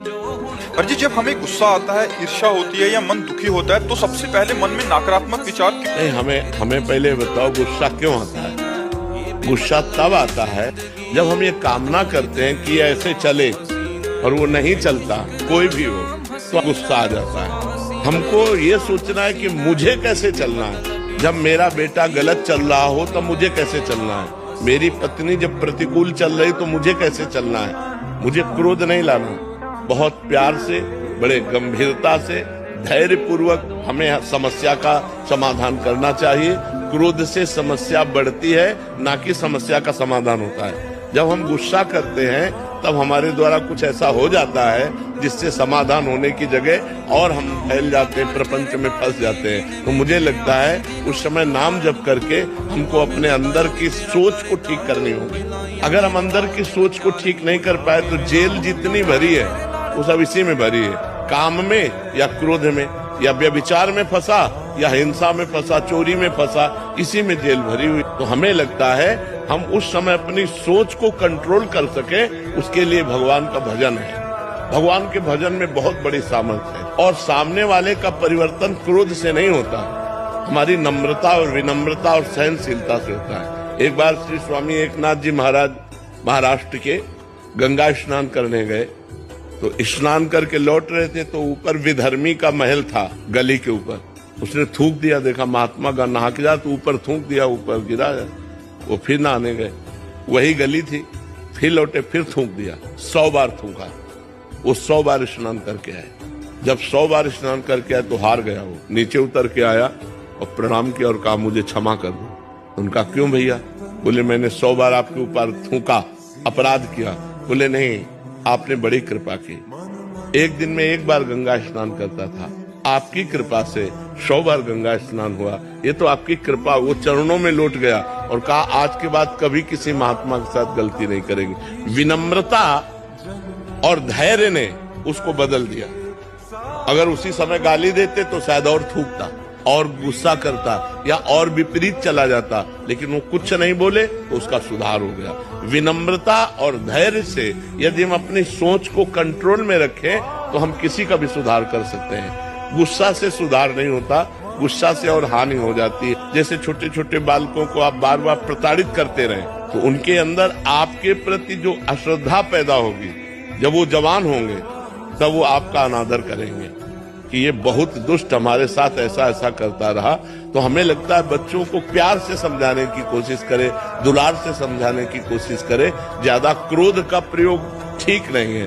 पर जी जब हमें गुस्सा आता है, ईर्ष्या होती है या मन दुखी होता है तो सबसे पहले मन में नकारात्मक विचार नहीं, हमें पहले बताओ गुस्सा क्यों आता है। गुस्सा तब आता है जब हम ये कामना करते हैं कि ऐसे चले और वो नहीं चलता, कोई भी हो तो गुस्सा आ जाता है। हमको ये सोचना है कि मुझे कैसे चलना है। जब मेरा बेटा गलत चल रहा हो तो मुझे कैसे चलना है। मेरी पत्नी जब प्रतिकूल चल रही तो मुझे कैसे चलना है। मुझे क्रोध नहीं लाना, बहुत प्यार से, बड़े गंभीरता से, धैर्य पूर्वक हमें समस्या का समाधान करना चाहिए। क्रोध से समस्या बढ़ती है, ना कि समस्या का समाधान होता है। जब हम गुस्सा करते हैं तब हमारे द्वारा कुछ ऐसा हो जाता है जिससे समाधान होने की जगह और हम फैल जाते हैं, प्रपंच में फंस जाते हैं। तो मुझे लगता है उस समय नाम जप करके हमको अपने अंदर की सोच को ठीक करनी होगी। अगर हम अंदर की सोच को ठीक नहीं कर पाए तो जेल जितनी भरी है वो सब इसी में भरी है, काम में या क्रोध में या व्यभिचार में फंसा या हिंसा में फंसा, चोरी में फंसा, इसी में जेल भरी हुई। तो हमें लगता है हम उस समय अपनी सोच को कंट्रोल कर सके, उसके लिए भगवान का भजन है। भगवान के भजन में बहुत बड़ी सामर्थ्य है और सामने वाले का परिवर्तन क्रोध से नहीं होता, हमारी नम्रता और विनम्रता और सहनशीलता से होता है। एक बार श्री स्वामी एकनाथ जी महाराज महाराष्ट्र के गंगा स्नान करने गए, तो स्नान करके लौट रहे थे तो ऊपर विधर्मी का महल था गली के ऊपर। उसने थूक दिया, देखा महात्मा का नहा के जा तो ऊपर थूक दिया, ऊपर गिरा। वो फिर नहाने गए, वही गली थी, फिर लौटे, फिर थूक दिया। 100 बार थूका। वो 100 बार स्नान करके आए। जब 100 बार स्नान करके आए तो हार गया। वो नीचे उतर के आया और प्रणाम किया और कहा मुझे क्षमा कर दो। उनका क्यों भैया? बोले मैंने 100 बार आपके ऊपर थूका, अपराध किया। बोले नहीं, आपने बड़ी कृपा की। एक दिन में 1 बार गंगा स्नान करता था, आपकी कृपा से 100 बार गंगा स्नान हुआ। ये तो आपकी कृपा। वो चरणों में लौट गया और कहा आज के बाद कभी किसी महात्मा के साथ गलती नहीं करेंगे। विनम्रता और धैर्य ने उसको बदल दिया। अगर उसी समय गाली देते तो शायद और थूकता और गुस्सा करता या और विपरीत चला जाता, लेकिन वो कुछ नहीं बोले तो उसका सुधार हो गया। विनम्रता और धैर्य से यदि हम अपनी सोच को कंट्रोल में रखें तो हम किसी का भी सुधार कर सकते हैं। गुस्सा से सुधार नहीं होता, गुस्सा से और हानि हो जाती है। जैसे छोटे छोटे बालकों को आप बार बार प्रताड़ित करते रहे तो उनके अंदर आपके प्रति जो अश्रद्धा पैदा होगी, जब वो जवान होंगे तब वो आपका अनादर करेंगे कि ये बहुत दुष्ट हमारे साथ ऐसा ऐसा करता रहा। तो हमें लगता है बच्चों को प्यार से समझाने की कोशिश करें, दुलार से समझाने की कोशिश करें। ज्यादा क्रोध का प्रयोग ठीक नहीं है।